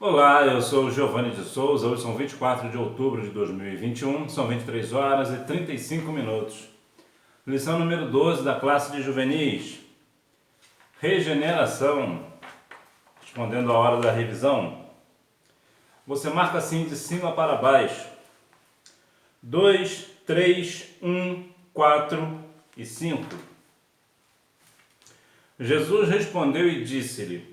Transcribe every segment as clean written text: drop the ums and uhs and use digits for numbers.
Olá, eu sou o Giovanni de Souza. Hoje são 24 de outubro de 2021, são 23 horas e 35 minutos. Lição número 12 da classe de juvenis. Regeneração. Respondendo à hora da revisão. Você marca assim de cima para baixo. 2, 3, 1, 4 e 5. Jesus respondeu e disse-lhe: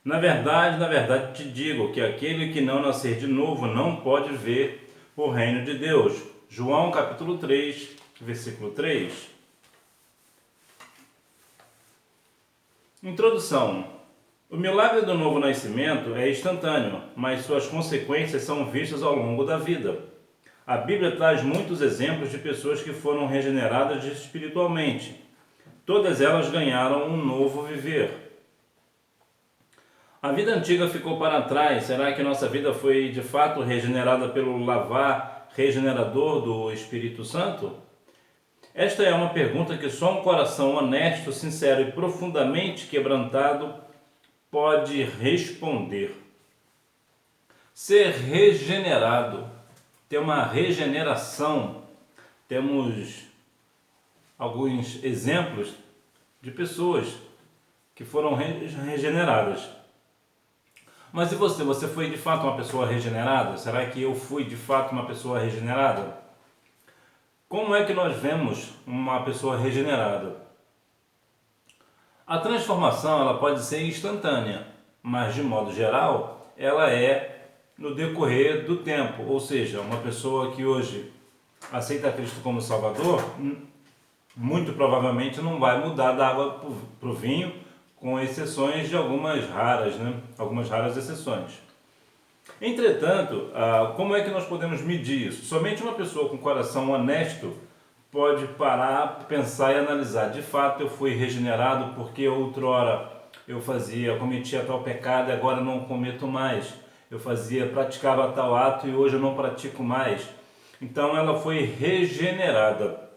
na verdade te digo que aquele que não nascer de novo não pode ver o reino de Deus. João capítulo 3, versículo 3. Introdução. O milagre do novo nascimento é instantâneo, mas suas consequências são vistas ao longo da vida. A Bíblia traz muitos exemplos de pessoas que foram regeneradas espiritualmente. Todas elas ganharam um novo viver. A vida antiga ficou para trás. Será que nossa vida foi de fato regenerada pelo lavar regenerador do Espírito Santo? Esta é uma pergunta que só um coração honesto, sincero e profundamente quebrantado pode responder. Ser regenerado, ter uma regeneração. Temos alguns exemplos de pessoas que foram regeneradas. Mas e você? Você foi de fato uma pessoa regenerada? Será que eu fui de fato uma pessoa regenerada? Como é que nós vemos uma pessoa regenerada? A transformação ela pode ser instantânea, mas de modo geral ela é no decorrer do tempo. Ou seja, uma pessoa que hoje aceita Cristo como Salvador, muito provavelmente não vai mudar da água para o vinho, com exceções de algumas raras exceções. Entretanto, como é que nós podemos medir isso? Somente uma pessoa com coração honesto pode parar, pensar e analisar. De fato, eu fui regenerado porque outrora eu cometia tal pecado e agora não cometo mais. Eu praticava tal ato e hoje eu não pratico mais. Então ela foi regenerada.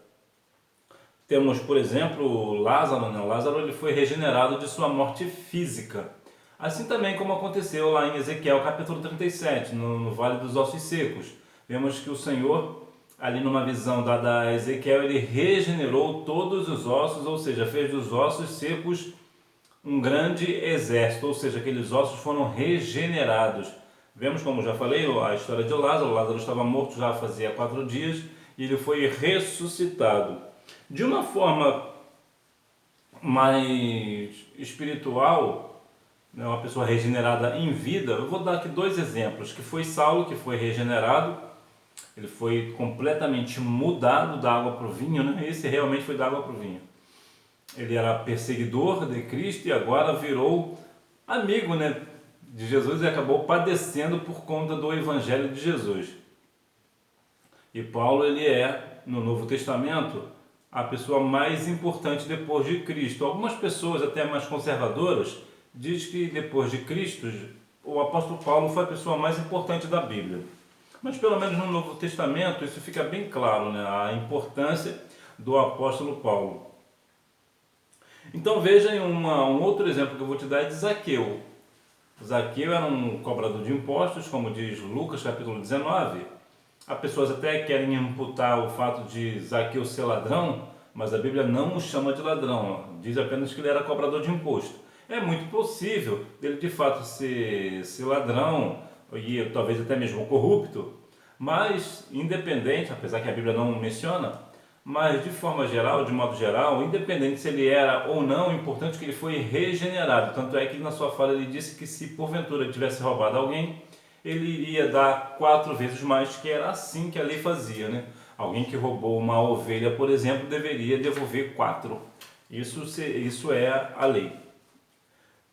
Temos, por exemplo, Lázaro. Lázaro ele foi regenerado de sua morte física. Assim também como aconteceu lá em Ezequiel capítulo 37, no Vale dos Ossos Secos. Vemos que o Senhor, ali numa visão dada a Ezequiel, ele regenerou todos os ossos, ou seja, fez dos ossos secos um grande exército, ou seja, aqueles ossos foram regenerados. Vemos, como já falei, a história de Lázaro. Lázaro estava morto já fazia 4 dias e ele foi ressuscitado. De uma forma mais espiritual, uma pessoa regenerada em vida, eu vou dar aqui 2 exemplos, que foi Saulo, que foi regenerado, ele foi completamente mudado da água para o vinho, Esse realmente foi da água para o vinho. Ele era perseguidor de Cristo e agora virou amigo, de Jesus e acabou padecendo por conta do Evangelho de Jesus. E Paulo, ele é, no Novo Testamento, a pessoa mais importante depois de Cristo. Algumas pessoas, até mais conservadoras, dizem que depois de Cristo, o apóstolo Paulo foi a pessoa mais importante da Bíblia. Mas pelo menos no Novo Testamento isso fica bem claro, a importância do apóstolo Paulo. Então vejam um outro exemplo que eu vou te dar é de Zaqueu. Zaqueu era um cobrador de impostos, como diz Lucas capítulo 19. As pessoas até querem imputar o fato de Zaqueu ser ladrão, mas a Bíblia não o chama de ladrão, diz apenas que ele era cobrador de imposto. É muito possível dele de fato ser ladrão, e talvez até mesmo corrupto, mas independente, apesar que a Bíblia não menciona, mas de forma geral, de modo geral, independente se ele era ou não, o importante é que ele foi regenerado. Tanto é que na sua fala ele disse que se porventura ele tivesse roubado alguém, ele iria dar 4 vezes mais, que era assim que a lei fazia, Alguém que roubou uma ovelha, por exemplo, deveria devolver 4. Isso é a lei.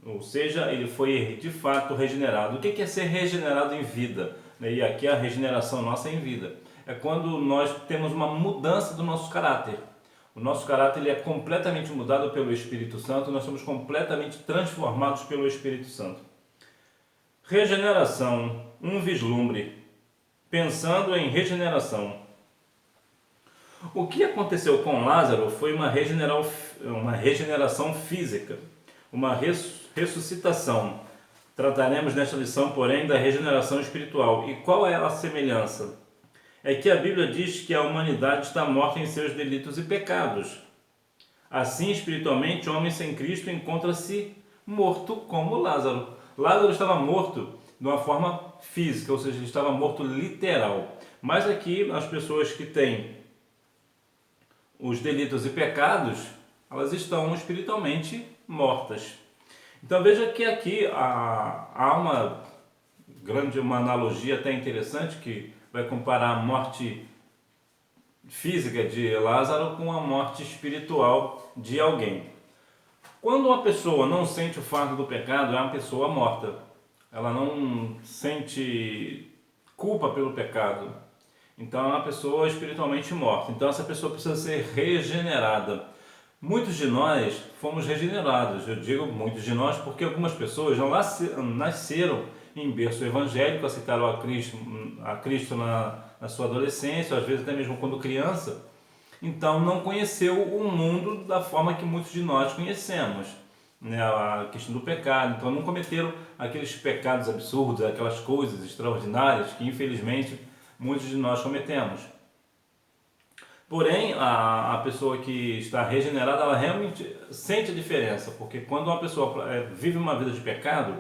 Ou seja, ele foi de fato regenerado. O que é ser regenerado em vida? E aqui a regeneração nossa é em vida. É quando nós temos uma mudança do nosso caráter. O nosso caráter ele é completamente mudado pelo Espírito Santo, nós somos completamente transformados pelo Espírito Santo. Regeneração, um vislumbre. Pensando em regeneração. O que aconteceu com Lázaro foi uma regeneração física, uma ressuscitação. Trataremos nesta lição, porém, da regeneração espiritual. E qual é a semelhança? É que a Bíblia diz que a humanidade está morta em seus delitos e pecados. Assim, espiritualmente, o homem sem Cristo encontra-se morto como Lázaro. Lázaro estava morto de uma forma física, ou seja, ele estava morto literal. Mas aqui, as pessoas que têm os delitos e pecados, elas estão espiritualmente mortas. Então veja que aqui há uma analogia até interessante que vai comparar a morte física de Lázaro com a morte espiritual de alguém. Quando uma pessoa não sente o fardo do pecado, é uma pessoa morta. Ela não sente culpa pelo pecado. Então é uma pessoa espiritualmente morta. Então essa pessoa precisa ser regenerada. Muitos de nós fomos regenerados. Eu digo muitos de nós porque algumas pessoas não nasceram em berço evangélico, aceitaram a Cristo na sua adolescência, ou às vezes até mesmo quando criança. Então não conheceu o mundo da forma que muitos de nós conhecemos, né? A questão do pecado. Então não cometeram aqueles pecados absurdos, aquelas coisas extraordinárias que infelizmente muitos de nós cometemos. Porém, a pessoa que está regenerada, ela realmente sente a diferença, porque quando uma pessoa vive uma vida de pecado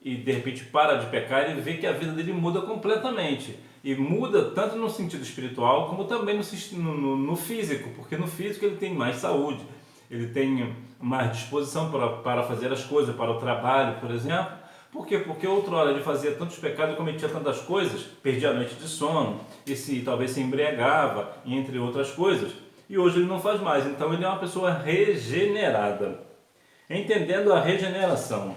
e de repente para de pecar, ele vê que a vida dele muda completamente. E muda tanto no sentido espiritual como também no físico, porque no físico ele tem mais saúde, ele tem mais disposição para fazer as coisas, para o trabalho, por exemplo. Por quê? Porque outrora ele fazia tantos pecados e cometia tantas coisas, perdia a noite de sono, e talvez se embriagava, entre outras coisas. E hoje ele não faz mais, então ele é uma pessoa regenerada. Entendendo a regeneração.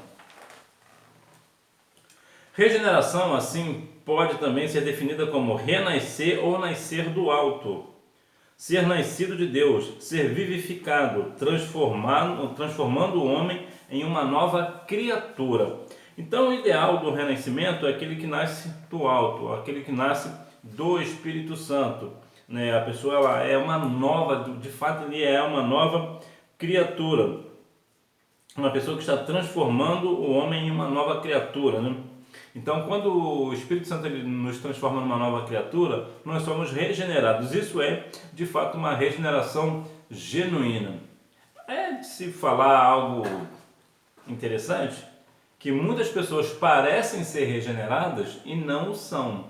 Regeneração, assim, pode também ser definida como renascer ou nascer do alto. Ser nascido de Deus, ser vivificado, transformando o homem em uma nova criatura. Então o ideal do renascimento é aquele que nasce do alto, aquele que nasce do Espírito Santo, né? A pessoa ela é uma nova, de fato ele é uma nova criatura, uma pessoa que está transformando o homem em uma nova criatura, né? Então quando o Espírito Santo ele nos transforma numa nova criatura, nós somos regenerados. Isso é de fato uma regeneração genuína. É de se falar algo interessante, que muitas pessoas parecem ser regeneradas e não o são.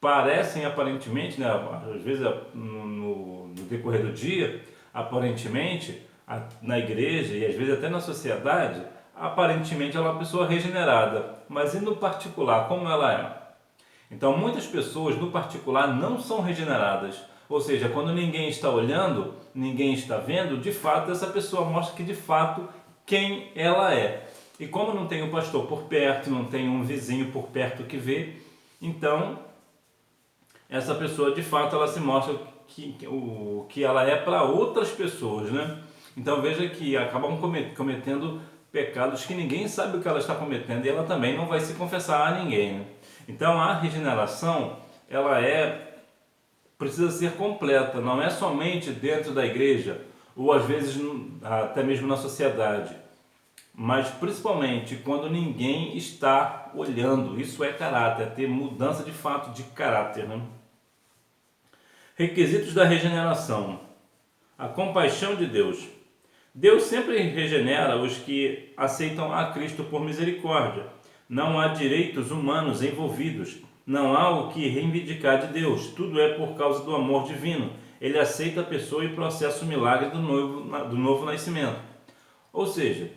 Parecem aparentemente, né, às vezes no decorrer do dia, aparentemente, na igreja e às vezes até na sociedade, aparentemente ela é uma pessoa regenerada. Mas e no particular, como ela é? Então muitas pessoas no particular não são regeneradas. Ou seja, quando ninguém está olhando, ninguém está vendo, de fato essa pessoa mostra que de fato quem ela é. E como não tem um pastor por perto, não tem um vizinho por perto que vê, então essa pessoa de fato ela se mostra que ela é para outras pessoas, né? Então veja que acabam cometendo pecados que ninguém sabe o que ela está cometendo e ela também não vai se confessar a ninguém, né? Então a regeneração ela precisa ser completa, não é somente dentro da igreja ou às vezes até mesmo na sociedade. Mas principalmente quando ninguém está olhando. Isso é caráter, é ter mudança de fato de caráter, né? Requisitos da regeneração. A compaixão de Deus. Deus sempre regenera os que aceitam a Cristo por misericórdia. Não há direitos humanos envolvidos. Não há o que reivindicar de Deus. Tudo é por causa do amor divino. Ele aceita a pessoa e processa o milagre do novo nascimento. Ou seja,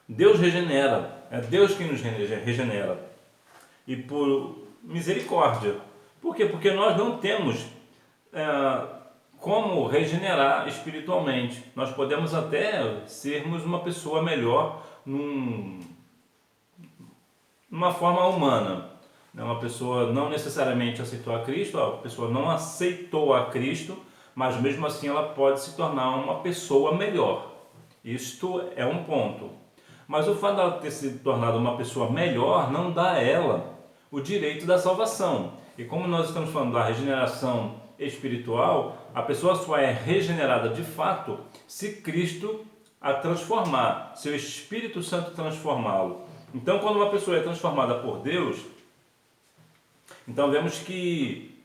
Deus regenera, é Deus quem nos regenera, e por misericórdia. Por quê? Porque nós não temos como regenerar espiritualmente. Nós podemos até sermos uma pessoa melhor numa forma humana. Uma pessoa não necessariamente aceitou a Cristo, a pessoa não aceitou a Cristo, mas mesmo assim ela pode se tornar uma pessoa melhor. Isto é um ponto. Mas o fato dela ter se tornado uma pessoa melhor não dá a ela o direito da salvação. E como nós estamos falando da regeneração espiritual, a pessoa só é regenerada de fato se Cristo a transformar, se o Espírito Santo transformá-lo. Então, quando uma pessoa é transformada por Deus, então vemos que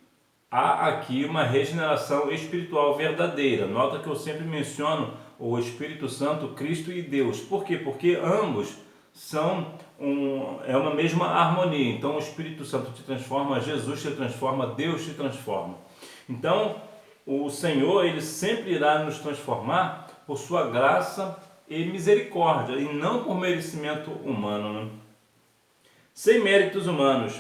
há aqui uma regeneração espiritual verdadeira. Nota que eu sempre menciono o Espírito Santo, Cristo e Deus. Por quê? Porque ambos são uma mesma harmonia. Então o Espírito Santo te transforma, Jesus te transforma, Deus te transforma. Então o Senhor, Ele sempre irá nos transformar por sua graça e misericórdia, e não por merecimento humano, né? Sem méritos humanos.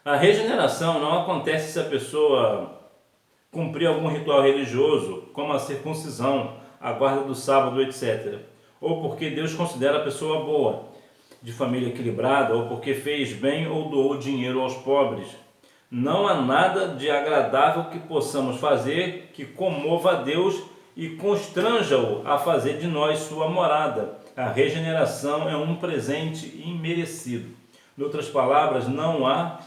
A regeneração não acontece se a pessoa cumprir algum ritual religioso, como a circuncisão, a guarda do sábado, etc. Ou porque Deus considera a pessoa boa, de família equilibrada, ou porque fez bem ou doou dinheiro aos pobres. Não há nada de agradável que possamos fazer que comova a Deus e constranja-o a fazer de nós sua morada. A regeneração é um presente imerecido. Em outras palavras, não há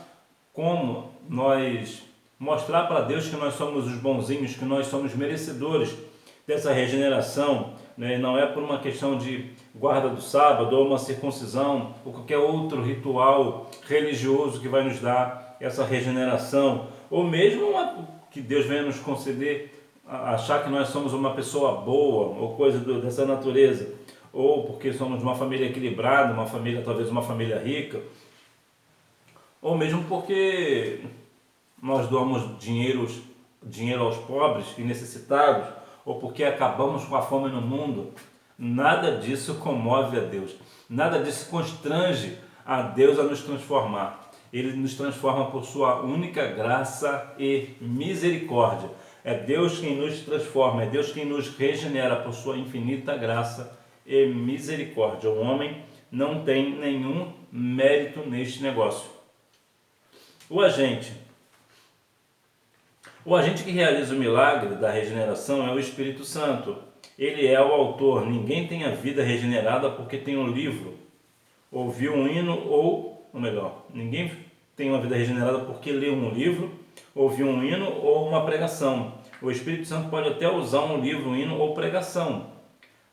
como nós mostrar para Deus que nós somos os bonzinhos, que nós somos merecedores dessa regeneração, né? Não é por uma questão de guarda do sábado ou uma circuncisão ou qualquer outro ritual religioso que vai nos dar essa regeneração, ou mesmo que Deus venha nos conceder achar que nós somos uma pessoa boa ou coisa dessa natureza, ou porque somos de uma família equilibrada, uma família, talvez uma família rica, ou mesmo porque nós doamos dinheiro aos pobres e necessitados, ou porque acabamos com a fome no mundo. Nada disso comove a Deus, nada disso constrange a Deus a nos transformar. Ele nos transforma por sua única graça e misericórdia. É Deus quem nos transforma, é Deus quem nos regenera por sua infinita graça e misericórdia. O homem não tem nenhum mérito neste negócio. O agente que realiza o milagre da regeneração é o Espírito Santo. Ele é o autor. Ninguém tem a vida regenerada porque tem um livro, ouviu um hino ou melhor, ninguém tem uma vida regenerada porque leu um livro, ouviu um hino ou uma pregação. O Espírito Santo pode até usar um livro, um hino ou pregação,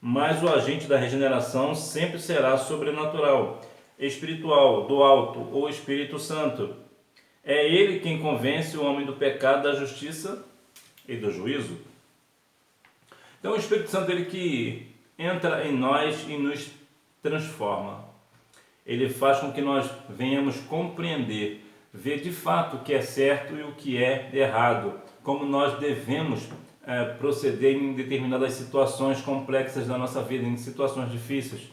mas o agente da regeneração sempre será sobrenatural, espiritual, do alto ou Espírito Santo. É ele quem convence o homem do pecado, da justiça e do juízo. Então o Espírito Santo, ele que entra em nós e nos transforma. Ele faz com que nós venhamos compreender, ver de fato o que é certo e o que é errado, como nós devemos proceder em determinadas situações complexas da nossa vida, em situações difíceis,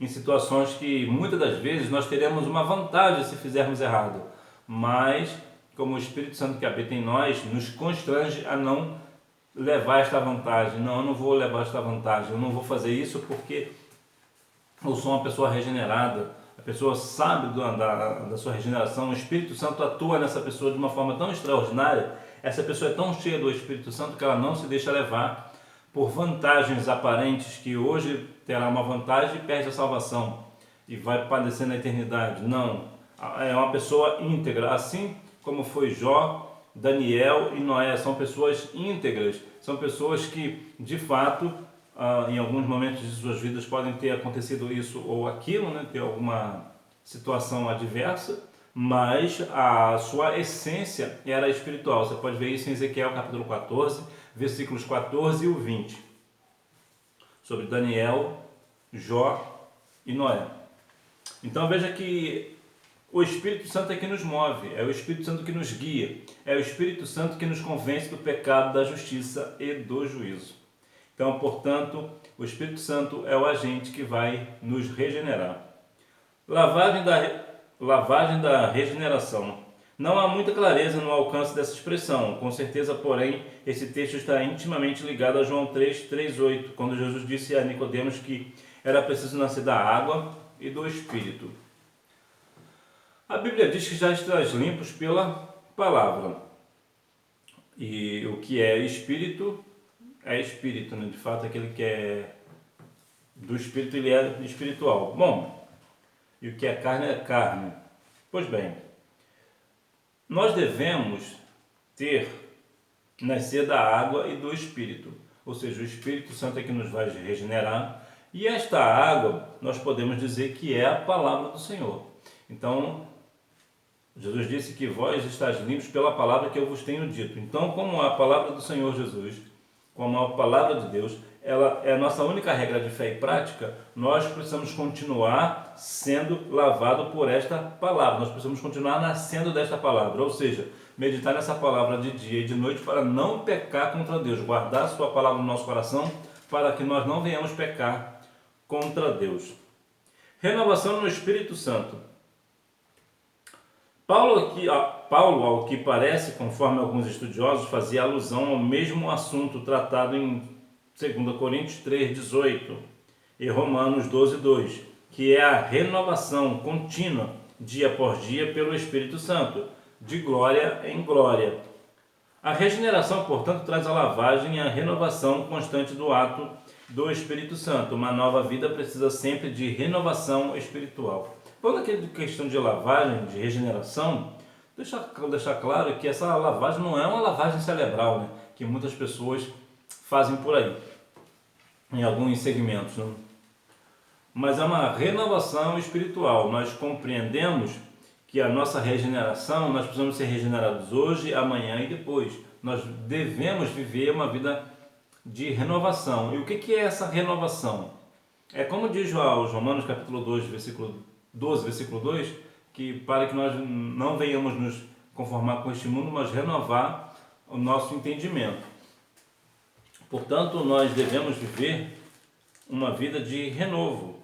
em situações que muitas das vezes nós teremos uma vantagem se fizermos errado, mas como o Espírito Santo que habita em nós nos constrange a não levar esta vantagem. Não, eu não vou levar esta vantagem, eu não vou fazer isso porque eu sou uma pessoa regenerada. A pessoa sabe da sua regeneração, o Espírito Santo atua nessa pessoa de uma forma tão extraordinária. Essa pessoa é tão cheia do Espírito Santo que ela não se deixa levar por vantagens aparentes, que hoje terá uma vantagem e perde a salvação e vai padecer na eternidade. Não, é uma pessoa íntegra, assim como foi Jó, Daniel e Noé. São pessoas íntegras, são pessoas que de fato em alguns momentos de suas vidas podem ter acontecido isso ou aquilo, né? Ter alguma situação adversa, mas a sua essência era espiritual. Você pode ver isso em Ezequiel capítulo 14, versículos 14 e o 20, sobre Daniel, Jó e Noé. Então veja que o Espírito Santo é que nos move, é o Espírito Santo que nos guia, é o Espírito Santo que nos convence do pecado, da justiça e do juízo. Então, portanto, o Espírito Santo é o agente que vai nos regenerar. Lavagem da regeneração. Não há muita clareza no alcance dessa expressão. Com certeza, porém, esse texto está intimamente ligado a João 3:8, quando Jesus disse a Nicodemos que era preciso nascer da água e do Espírito. A Bíblia diz que já estás limpos pela palavra. E o que é espírito, né? De fato, aquele que é do espírito, ele é espiritual. Bom, e o que é carne. Pois bem, nós devemos nascer da água e do Espírito. Ou seja, o Espírito Santo é que nos vai regenerar E esta água, nós podemos dizer que é a palavra do Senhor. Então, Jesus disse que vós estáis limpos pela palavra que eu vos tenho dito. Então, como a palavra do Senhor Jesus, como a palavra de Deus, ela é a nossa única regra de fé e prática, nós precisamos continuar sendo lavado por esta palavra. Nós precisamos continuar nascendo desta palavra, ou seja, meditar nessa palavra de dia e de noite para não pecar contra Deus, guardar a sua palavra no nosso coração para que nós não venhamos pecar contra Deus. Renovação no Espírito Santo. Paulo, ao que parece, conforme alguns estudiosos, fazia alusão ao mesmo assunto tratado em 2 Coríntios 3,18 e Romanos 12,2, que é a renovação contínua, dia por dia, pelo Espírito Santo, de glória em glória. A regeneração, portanto, traz a lavagem e a renovação constante do ato do Espírito Santo. Uma nova vida precisa sempre de renovação espiritual. Quando aqui questão de lavagem, de regeneração, deixar claro que essa lavagem não é uma lavagem cerebral, né, que muitas pessoas fazem por aí, em alguns segmentos, né? Mas é uma renovação espiritual. Nós compreendemos que a nossa regeneração, nós precisamos ser regenerados hoje, amanhã e depois. Nós devemos viver uma vida de renovação. E o que é essa renovação? É como diz aos Romanos capítulo 2, versículo 12, versículo 2, que para que nós não venhamos nos conformar com este mundo, mas renovar o nosso entendimento. Portanto, nós devemos viver uma vida de renovo.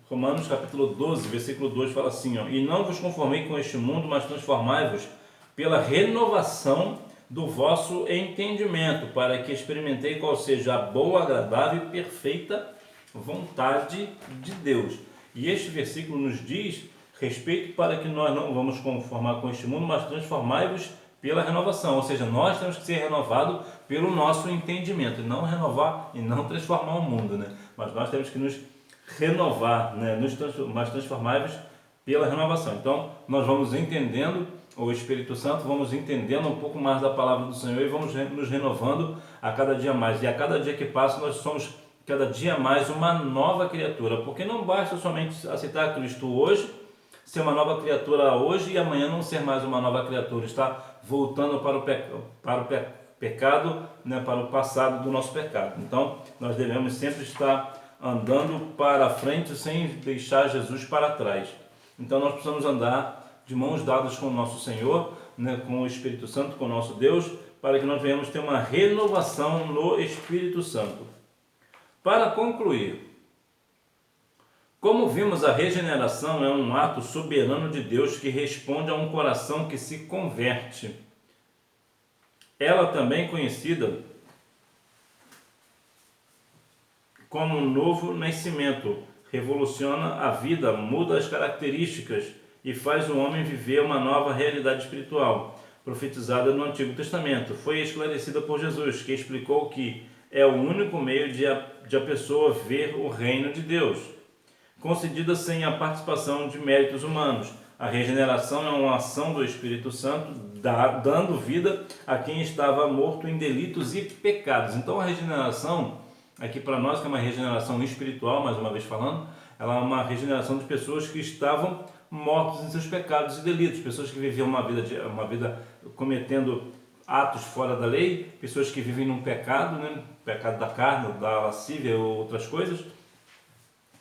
Romanos capítulo 12, versículo 2 fala assim, ó, e não vos conformei com este mundo, mas transformai-vos pela renovação do vosso entendimento, para que experimentei qual seja a boa, agradável e perfeita vontade de Deus. E este versículo nos diz respeito para que nós não vamos conformar com este mundo, mas transformai-vos pela renovação, ou seja, nós temos que ser renovados pelo nosso entendimento, e não renovar e não transformar o mundo, né? Mas nós temos que nos renovar, né? Mas transformai-vos pela renovação. Então, nós vamos entendendo o Espírito Santo, vamos entendendo um pouco mais da palavra do Senhor e vamos nos renovando a cada dia mais. E a cada dia que passa, nós somos cada dia mais uma nova criatura, porque não basta somente aceitar Cristo hoje, ser uma nova criatura hoje e amanhã não ser mais uma nova criatura, estar voltando para o pecado, né, para o passado do nosso pecado. Então, nós devemos sempre estar andando para frente sem deixar Jesus para trás. Então, nós precisamos andar de mãos dadas com o nosso Senhor, né, com o Espírito Santo, com o nosso Deus, para que nós venhamos ter uma renovação no Espírito Santo. Para concluir, como vimos, a regeneração é um ato soberano de Deus que responde a um coração que se converte. Ela também conhecida como um novo nascimento, revoluciona a vida, muda as características e faz o homem viver uma nova realidade espiritual, profetizada no Antigo Testamento. Foi esclarecida por Jesus, que explicou que é o único meio de a pessoa ver o reino de Deus, concedida sem a participação de méritos humanos. A regeneração é uma ação do Espírito Santo, dando vida a quem estava morto em delitos e pecados. Então a regeneração, aqui para nós, que é uma regeneração espiritual, mais uma vez falando, ela é uma regeneração de pessoas que estavam mortos em seus pecados e delitos, pessoas que viviam uma vida cometendo atos fora da lei, pessoas que vivem num pecado, né? Pecado da carne, da lascívia ou outras coisas,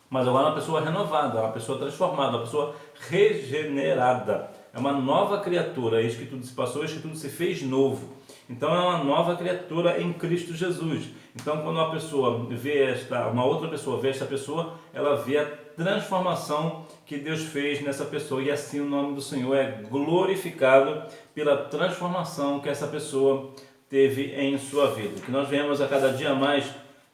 mas agora é uma pessoa renovada, uma pessoa transformada, uma pessoa regenerada, é uma nova criatura, eis que tudo se passou, eis que tudo se fez novo. Então é uma nova criatura em Cristo Jesus. Então quando uma pessoa vê uma outra pessoa vê esta pessoa, ela vê a transformação que Deus fez nessa pessoa, e assim o nome do Senhor é glorificado pela transformação que essa pessoa teve em sua vida. Que nós venhamos a cada dia mais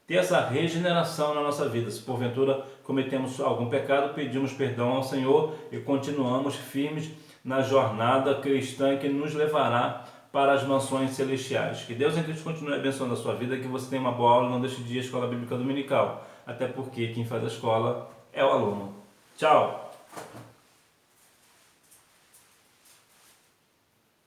ter essa regeneração na nossa vida. Se porventura cometemos algum pecado, pedimos perdão ao Senhor e continuamos firmes na jornada cristã que nos levará para as mansões celestiais. Que Deus em Cristo continue abençoando a sua vida, que você tenha uma boa aula, não deixe de ir à Escola Bíblica Dominical, até porque quem faz a escola é o aluno. Tchau!